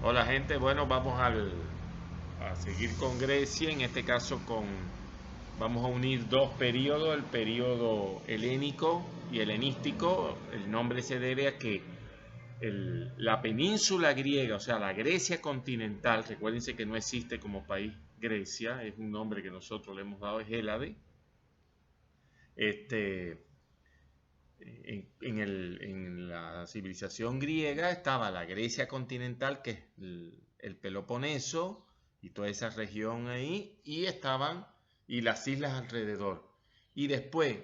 Hola gente, bueno, a seguir con Grecia, en este caso vamos a unir dos periodos, el periodo helénico y helenístico. El nombre se debe a que la península griega, o sea, la Grecia continental, recuérdense que no existe como país Grecia, es un nombre que nosotros le hemos dado, es Hélade. Este, en la civilización griega estaba la Grecia continental, que es el Peloponeso y toda esa región ahí, y las islas alrededor. Y después,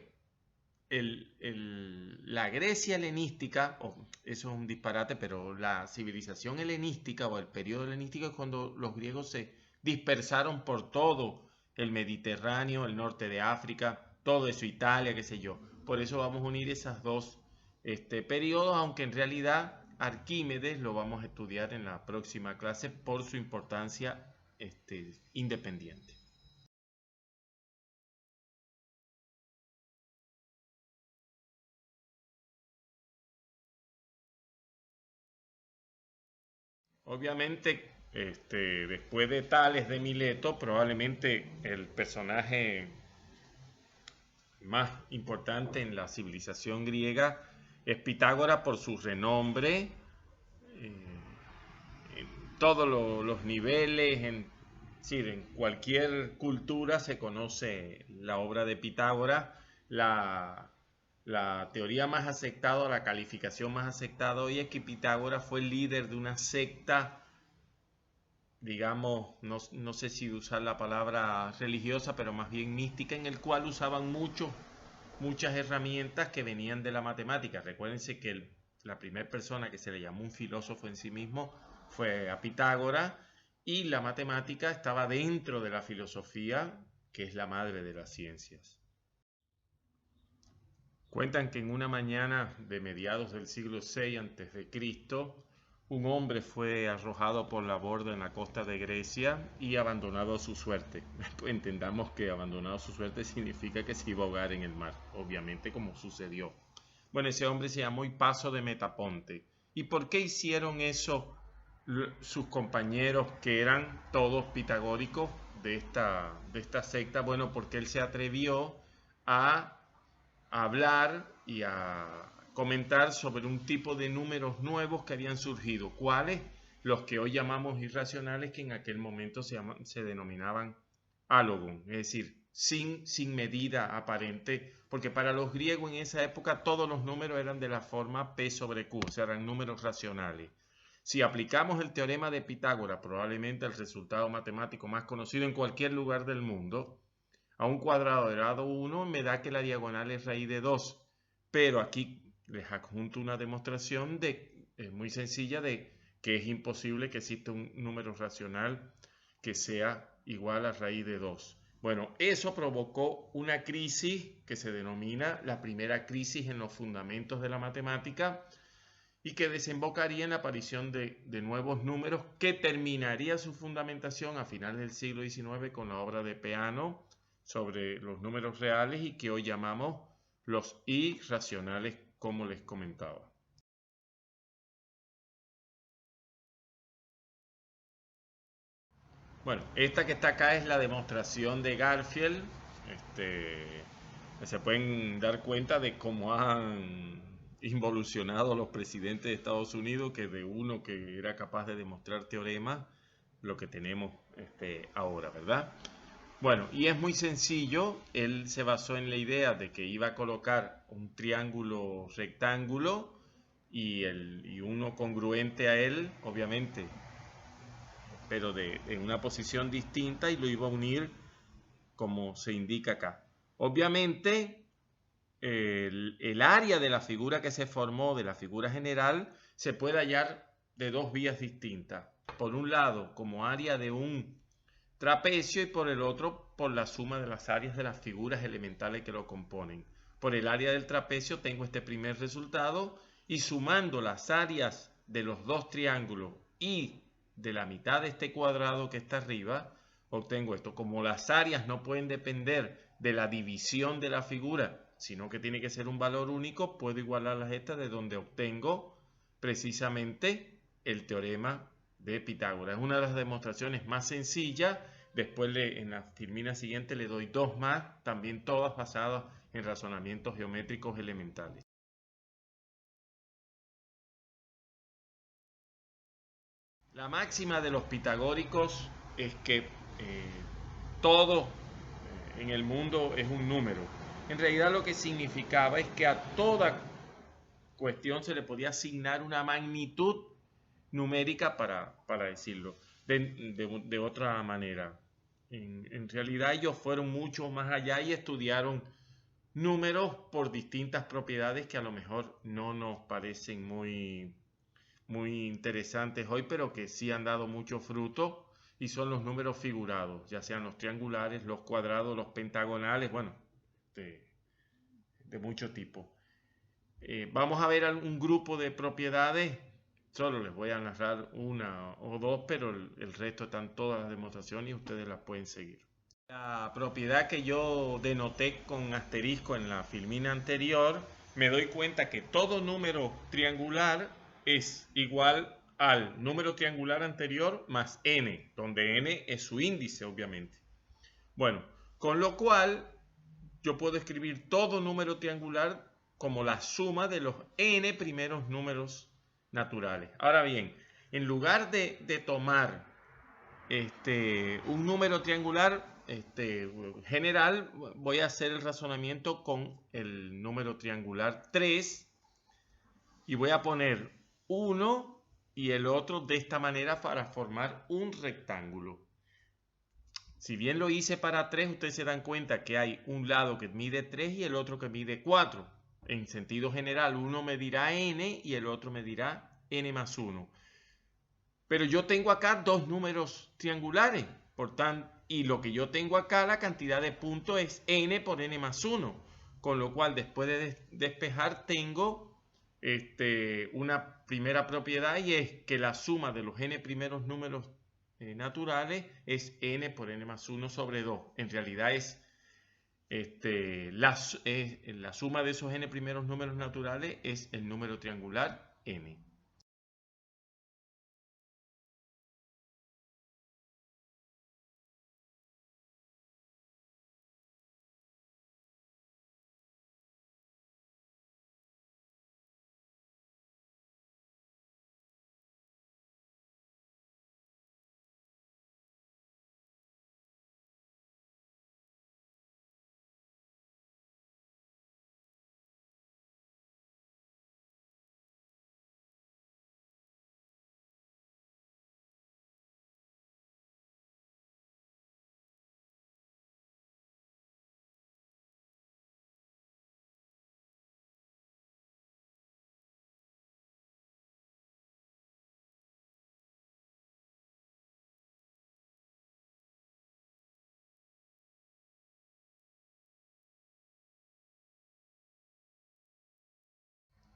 la Grecia helenística, eso es un disparate, pero la civilización helenística o el periodo helenístico es cuando los griegos se dispersaron por todo el Mediterráneo, el norte de África, todo eso, Italia, qué sé yo. Por eso vamos a unir esas dos periodos, aunque en realidad Arquímedes lo vamos a estudiar en la próxima clase por su importancia independiente. Obviamente, después de Tales de Mileto, probablemente el personaje más importante en la civilización griega es Pitágoras por su renombre en todos los niveles, en cualquier cultura se conoce la obra de Pitágoras. La, la teoría más aceptada, la calificación más aceptada hoy es que Pitágoras fue el líder de una secta, digamos, no sé si usar la palabra religiosa, pero más bien mística, en el cual usaban muchas herramientas que venían de la matemática. Recuérdense que la primera persona que se le llamó un filósofo en sí mismo fue a Pitágoras, y la matemática estaba dentro de la filosofía, que es la madre de las ciencias. Cuentan que en una mañana de mediados del siglo VI a.C., un hombre fue arrojado por la borda en la costa de Grecia y abandonado a su suerte. Entendamos que abandonado a su suerte significa que se iba a ahogar en el mar, obviamente como sucedió. Bueno, ese hombre se llamó Hipaso de Metaponte. ¿Y por qué hicieron eso sus compañeros, que eran todos pitagóricos de esta secta? Bueno, porque él se atrevió a hablar y a comentar sobre un tipo de números nuevos que habían surgido. ¿Cuáles? Los que hoy llamamos irracionales, que en aquel momento se denominaban álogon, es decir, sin medida aparente, porque para los griegos en esa época todos los números eran de la forma P sobre Q, o sea, eran números racionales. Si aplicamos el teorema de Pitágoras, probablemente el resultado matemático más conocido en cualquier lugar del mundo, a un cuadrado de grado 1 me da que la diagonal es raíz de 2. Pero aquí les adjunto una demostración muy sencilla de que es imposible que exista un número racional que sea igual a raíz de 2. Bueno, eso provocó una crisis que se denomina la primera crisis en los fundamentos de la matemática, y que desembocaría en la aparición de nuevos números, que terminaría su fundamentación a finales del siglo XIX con la obra de Peano sobre los números reales, y que hoy llamamos los irracionales, como les comentaba. Bueno, esta que está acá es la demostración de Garfield. Se pueden dar cuenta de cómo han involucionado los presidentes de Estados Unidos, que de uno que era capaz de demostrar teoremas, lo que tenemos ahora, ¿verdad? Bueno, y es muy sencillo. Él se basó en la idea de que iba a colocar un triángulo rectángulo y uno congruente a él, obviamente, pero en una posición distinta, y lo iba a unir como se indica acá. Obviamente, el área de la figura que se formó, de la figura general, se puede hallar de dos vías distintas. Por un lado, como área de un trapecio, y por el otro, por la suma de las áreas de las figuras elementales que lo componen. Por el área del trapecio tengo este primer resultado, y sumando las áreas de los dos triángulos y de la mitad de este cuadrado que está arriba, obtengo esto. Como las áreas no pueden depender de la división de la figura, sino que tiene que ser un valor único, puedo igualar las estas, de donde obtengo precisamente el teorema de Pitágoras. Es una de las demostraciones más sencillas. Después en la filmina siguiente le doy dos más, también todas basadas en razonamientos geométricos elementales. La máxima de los pitagóricos es que todo en el mundo es un número. En realidad lo que significaba es que a toda cuestión se le podía asignar una magnitud numérica para decirlo de otra manera. En realidad ellos fueron mucho más allá y estudiaron números por distintas propiedades que a lo mejor no nos parecen muy interesantes hoy, pero que sí han dado mucho fruto, y son los números figurados, ya sean los triangulares, los cuadrados, los pentagonales, bueno, de mucho tipo. Vamos a ver un grupo de propiedades, solo les voy a narrar una o dos, pero el resto están todas las demostraciones y ustedes las pueden seguir. La propiedad que yo denoté con asterisco en la filmina anterior, me doy cuenta que todo número triangular es igual al número triangular anterior más n, donde n es su índice, obviamente. Bueno, con lo cual yo puedo escribir todo número triangular como la suma de los n primeros números naturales. Ahora bien, en lugar de tomar un número triangular general, voy a hacer el razonamiento con el número triangular 3 y voy a poner uno y el otro de esta manera para formar un rectángulo. Si bien lo hice para 3, ustedes se dan cuenta que hay un lado que mide 3 y el otro que mide 4. En sentido general, uno medirá n y el otro medirá n más 1. Pero yo tengo acá dos números triangulares, por tanto, y lo que yo tengo acá, la cantidad de puntos es n por n más 1. Con lo cual, después de despejar, tengo una primera propiedad, y es que la suma de los n primeros números naturales es n por n más 1 sobre 2. En realidad es la suma de esos n primeros números naturales es el número triangular n.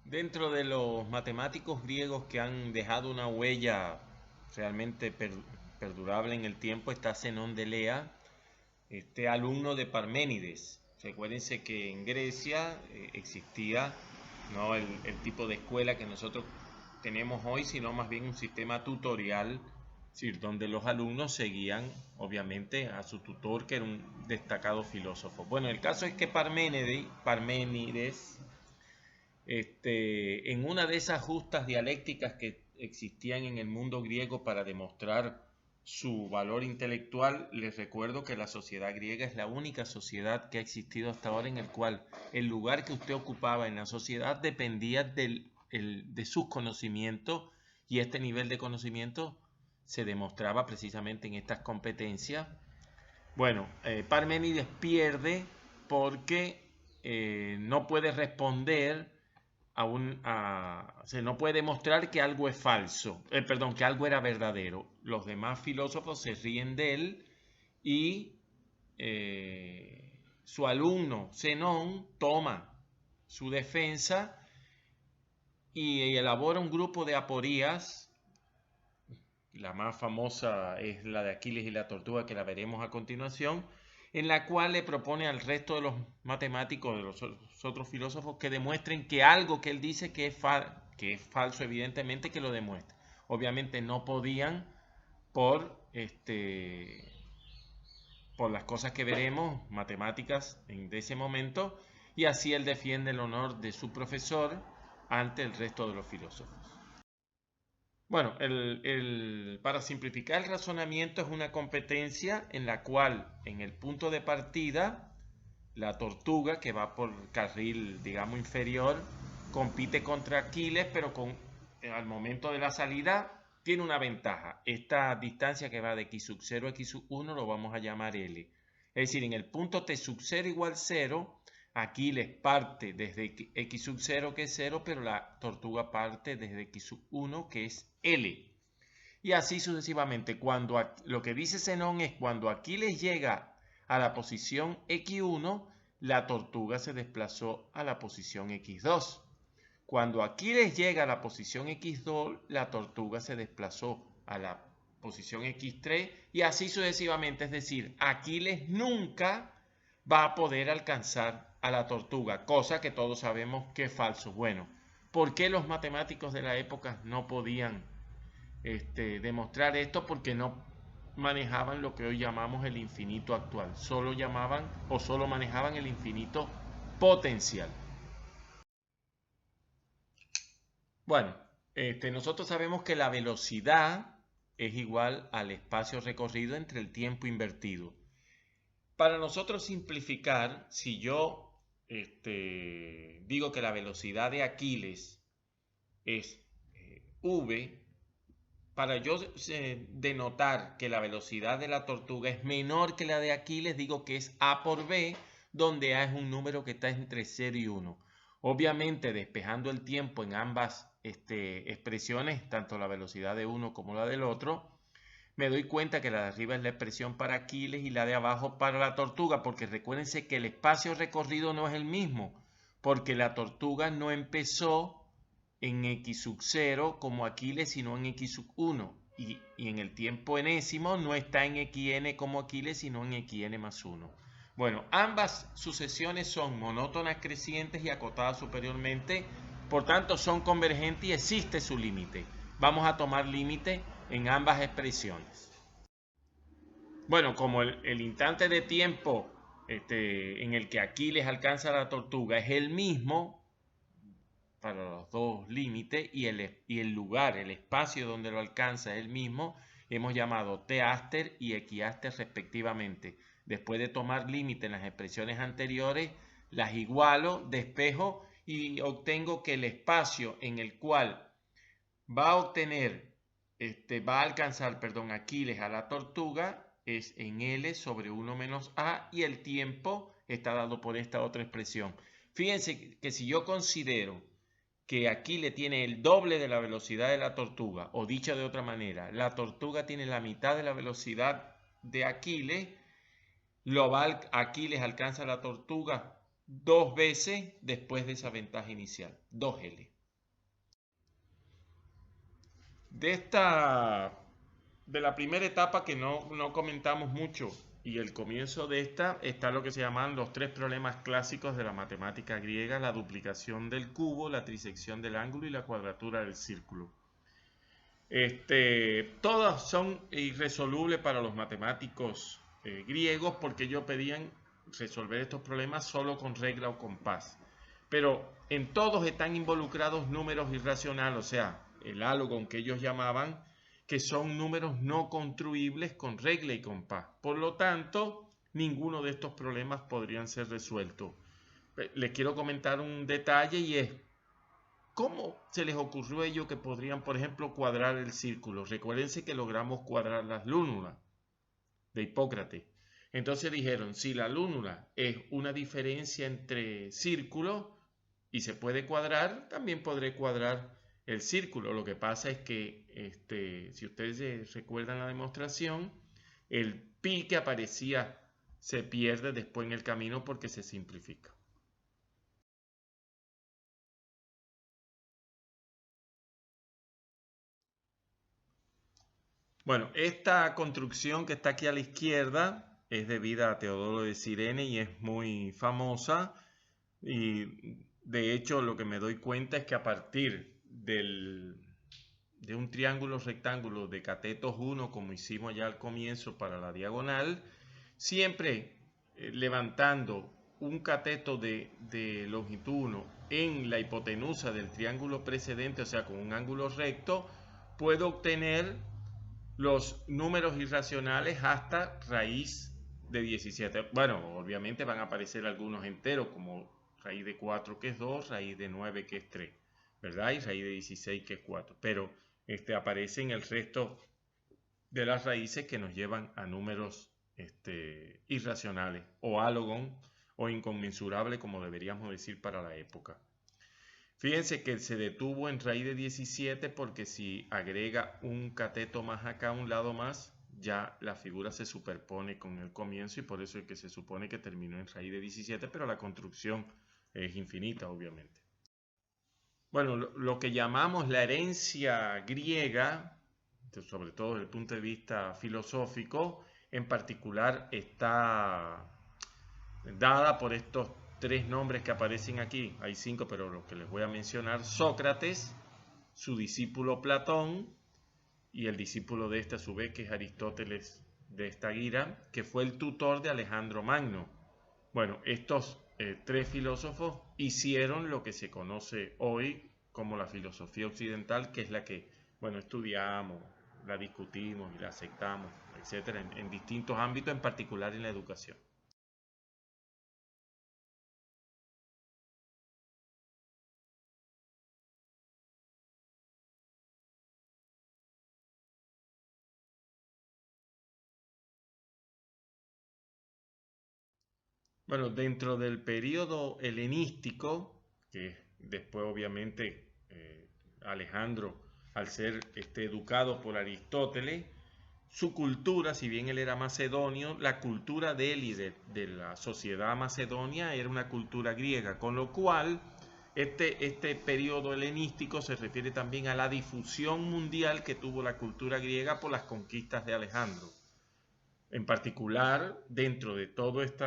Dentro de los matemáticos griegos que han dejado una huella realmente perdurable en el tiempo está Zenón de Elea, alumno de Parménides. Recuérdense que en Grecia existía no el tipo de escuela que nosotros tenemos hoy, sino más bien un sistema tutorial, es decir, donde los alumnos seguían obviamente a su tutor, que era un destacado filósofo. Bueno, el caso es que Parménides en una de esas justas dialécticas que existían en el mundo griego para demostrar su valor intelectual, les recuerdo que la sociedad griega es la única sociedad que ha existido hasta ahora en el cual el lugar que usted ocupaba en la sociedad dependía de sus conocimientos, y este nivel de conocimiento se demostraba precisamente en estas competencias. Bueno, Parménides pierde porque no puede responder no puede demostrar que algo es falso, que algo era verdadero. Los demás filósofos se ríen de él y su alumno Zenón toma su defensa y elabora un grupo de aporías. La más famosa es la de Aquiles y la tortuga, que la veremos a continuación, en la cual le propone al resto de los matemáticos, de los otros filósofos, que demuestren que algo que él dice que es falso, evidentemente, que lo demuestre. Obviamente no podían por las cosas que veremos, matemáticas de ese momento, y así él defiende el honor de su profesor ante el resto de los filósofos. Bueno, para simplificar el razonamiento, es una competencia en la cual en el punto de partida la tortuga, que va por carril, digamos, inferior, compite contra Aquiles, pero al momento de la salida tiene una ventaja. Esta distancia que va de x sub 0 a x sub 1 lo vamos a llamar L. Es decir, en el punto t sub 0 igual 0, Aquiles parte desde x sub 0, que es 0, pero la tortuga parte desde x sub 1, que es L. Y así sucesivamente. Lo que dice Zenón es cuando Aquiles llega a la posición x1, la tortuga se desplazó a la posición x2. Cuando Aquiles llega a la posición x2, la tortuga se desplazó a la posición x3 y así sucesivamente. Es decir, Aquiles nunca va a poder alcanzar a la tortuga, cosa que todos sabemos que es falso. Bueno, ¿por qué los matemáticos de la época no podían demostrar esto? Porque no manejaban lo que hoy llamamos el infinito actual, solo manejaban el infinito potencial. Bueno, nosotros sabemos que la velocidad es igual al espacio recorrido entre el tiempo invertido. Para nosotros simplificar, si yo digo que la velocidad de Aquiles es v, para yo denotar que la velocidad de la tortuga es menor que la de Aquiles, digo que es a por b, donde a es un número que está entre 0 y 1. Obviamente, despejando el tiempo en ambas expresiones, tanto la velocidad de uno como la del otro, me doy cuenta que la de arriba es la expresión para Aquiles y la de abajo para la tortuga, porque recuérdense que el espacio recorrido no es el mismo, porque la tortuga no empezó en x sub 0 como Aquiles, sino en x sub 1. Y en el tiempo enésimo no está en xn como Aquiles, sino en xn más 1. Bueno, ambas sucesiones son monótonas crecientes y acotadas superiormente, por tanto son convergentes y existe su límite. Vamos a tomar límite en ambas expresiones. Bueno, como el instante de tiempo en el que Aquiles alcanza a la tortuga es el mismo para los dos límites y el lugar, el espacio donde lo alcanza es el mismo, hemos llamado t-áster y equiáster respectivamente. Después de tomar límite en las expresiones anteriores, las igualo, despejo y obtengo que el espacio en el cual va a alcanzar, Aquiles a la tortuga es en L sobre 1 menos A y el tiempo está dado por esta otra expresión. Fíjense que si yo considero que Aquiles tiene el doble de la velocidad de la tortuga, o dicho de otra manera, la tortuga tiene la mitad de la velocidad de Aquiles, Aquiles alcanza a la tortuga 2 veces después de esa ventaja inicial, 2L. De la primera etapa que no comentamos mucho y el comienzo de esta está lo que se llaman los tres problemas clásicos de la matemática griega: la duplicación del cubo, la trisección del ángulo y la cuadratura del círculo. Todas son irresolubles para los matemáticos griegos, porque ellos pedían resolver estos problemas solo con regla o compás. Pero en todos están involucrados números irracionales, o sea, el álogon que ellos llamaban, que son números no construibles con regla y compás. Por lo tanto, ninguno de estos problemas podrían ser resueltos. Les quiero comentar un detalle y es: ¿cómo se les ocurrió a ellos que podrían, por ejemplo, cuadrar el círculo? Recuérdense que logramos cuadrar las lúnulas de Hipócrates. Entonces dijeron, si la lúnula es una diferencia entre círculos y se puede cuadrar, también podré cuadrar el círculo. Lo que pasa es que, si ustedes recuerdan la demostración, el pi que aparecía se pierde después en el camino porque se simplifica. Bueno, esta construcción que está aquí a la izquierda es debida a Teodoro de Cirene y es muy famosa, y de hecho lo que me doy cuenta es que a partir del de un triángulo rectángulo de catetos 1, como hicimos ya al comienzo para la diagonal, siempre levantando un cateto de longitud 1 en la hipotenusa del triángulo precedente, o sea, con un ángulo recto, puedo obtener los números irracionales hasta raíz de 17. Bueno, obviamente van a aparecer algunos enteros, como raíz de 4 que es 2, raíz de 9 que es 3, ¿verdad? Y raíz de 16 que es 4. Pero aparecen el resto de las raíces que nos llevan a números irracionales o álogon o inconmensurable, como deberíamos decir para la época. Fíjense que se detuvo en raíz de 17 porque si agrega un cateto más acá a un lado más, ya la figura se superpone con el comienzo y por eso es que se supone que terminó en raíz de 17, pero la construcción es infinita, obviamente. Bueno, lo que llamamos la herencia griega, sobre todo desde el punto de vista filosófico, en particular está dada por estos 3 nombres que aparecen aquí. Hay 5, pero los que les voy a mencionar: Sócrates, su discípulo Platón y el discípulo de este a su vez, que es Aristóteles de Estagira, que fue el tutor de Alejandro Magno. Bueno, estos 3 filósofos hicieron lo que se conoce hoy como la filosofía occidental, que es la que, bueno, estudiamos, la discutimos y la aceptamos, etcétera, en distintos ámbitos, en particular en la educación. Bueno, dentro del periodo helenístico, que después obviamente Alejandro, al ser educado por Aristóteles, su cultura, si bien él era macedonio, la cultura de él y de la sociedad macedonia era una cultura griega, con lo cual este periodo helenístico se refiere también a la difusión mundial que tuvo la cultura griega por las conquistas de Alejandro. En particular, dentro de todo este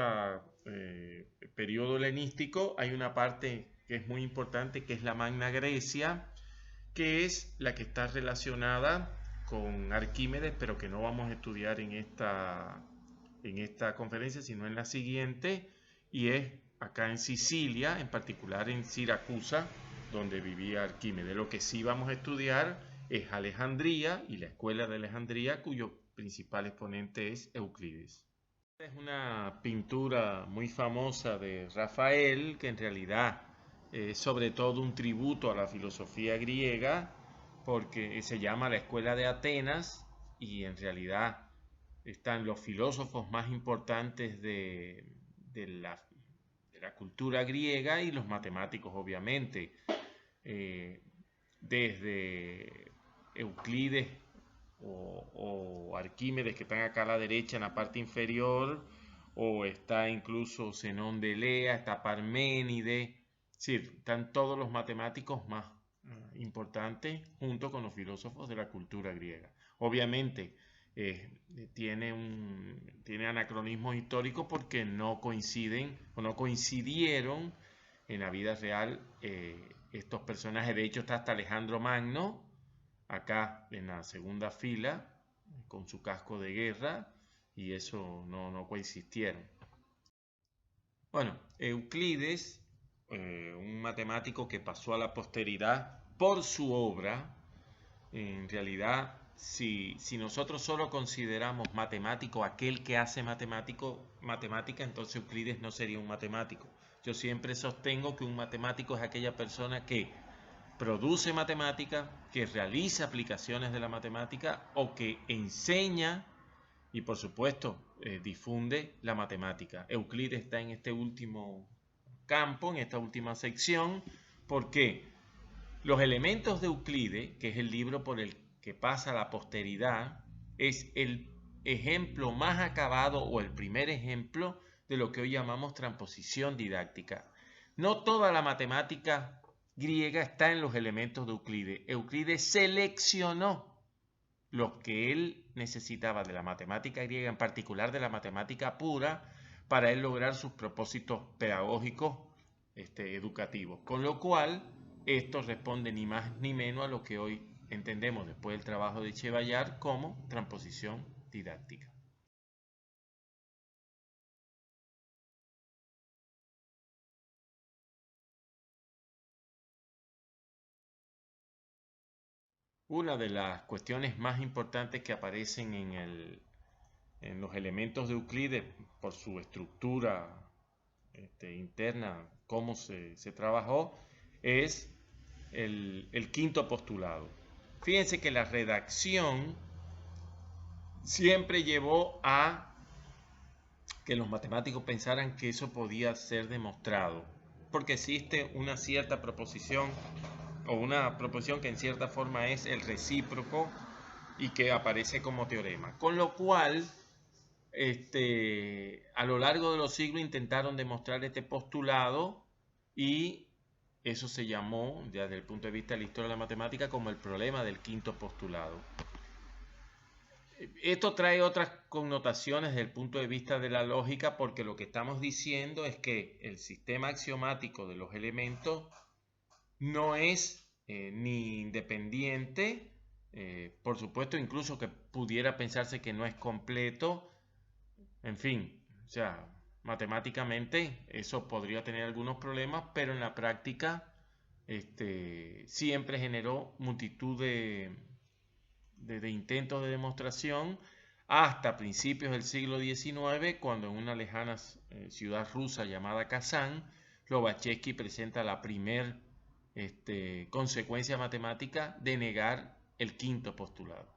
periodo helenístico hay una parte que es muy importante, que es la Magna Grecia, que es la que está relacionada con Arquímedes, pero que no vamos a estudiar en esta conferencia, sino en la siguiente, y es acá en Sicilia, en particular en Siracusa, donde vivía Arquímedes. Lo que sí vamos a estudiar es Alejandría y la escuela de Alejandría, cuyo principal exponente es Euclides. Es una pintura muy famosa de Rafael, que en realidad es sobre todo un tributo a la filosofía griega, porque se llama la Escuela de Atenas y en realidad están los filósofos más importantes de la cultura griega y los matemáticos, obviamente. Desde Euclides o Arquímedes, que están acá a la derecha en la parte inferior, o está incluso Zenón de Elea, está Parménides, sí, están todos los matemáticos más importantes junto con los filósofos de la cultura griega. Obviamente tiene anacronismos históricos porque no coinciden o no coincidieron en la vida real estos personajes. De hecho está hasta Alejandro Magno acá en la segunda fila con su casco de guerra y eso no coexistieron. Bueno, Euclides, un matemático que pasó a la posteridad por su obra. En realidad, si nosotros solo consideramos matemático aquel que hace matemática, entonces Euclides no sería un matemático. Yo siempre sostengo que un matemático es aquella persona que produce matemática, que realiza aplicaciones de la matemática o que enseña y por supuesto difunde la matemática. Euclides está en este último campo, en esta última sección, porque los elementos de Euclides, que es el libro por el que pasa la posteridad, es el ejemplo más acabado o el primer ejemplo de lo que hoy llamamos transposición didáctica. No toda la matemática griega está en los elementos de Euclides. Euclides seleccionó lo que él necesitaba de la matemática griega, en particular de la matemática pura, para él lograr sus propósitos pedagógicos educativos. Con lo cual, esto responde ni más ni menos a lo que hoy entendemos después del trabajo de Chevallar como transposición didáctica. Una de las cuestiones más importantes que aparecen en los elementos de Euclides por su estructura interna, cómo se trabajó, es el quinto postulado. Fíjense que la redacción siempre llevó a que los matemáticos pensaran que eso podía ser demostrado, porque existe una cierta proposición o una proposición que en cierta forma es el recíproco y que aparece como teorema. Con lo cual, a lo largo de los siglos intentaron demostrar este postulado y eso se llamó, desde el punto de vista de la historia de la matemática, como el problema del quinto postulado. Esto trae otras connotaciones desde el punto de vista de la lógica, porque lo que estamos diciendo es que el sistema axiomático de los elementos no es ni independiente, por supuesto incluso que pudiera pensarse que no es completo, en fin, o sea, matemáticamente eso podría tener algunos problemas, pero en la práctica siempre generó multitud de intentos de demostración hasta principios del siglo XIX, cuando en una lejana ciudad rusa llamada Kazán, Lobachevsky presenta la primer consecuencia matemática de negar el quinto postulado.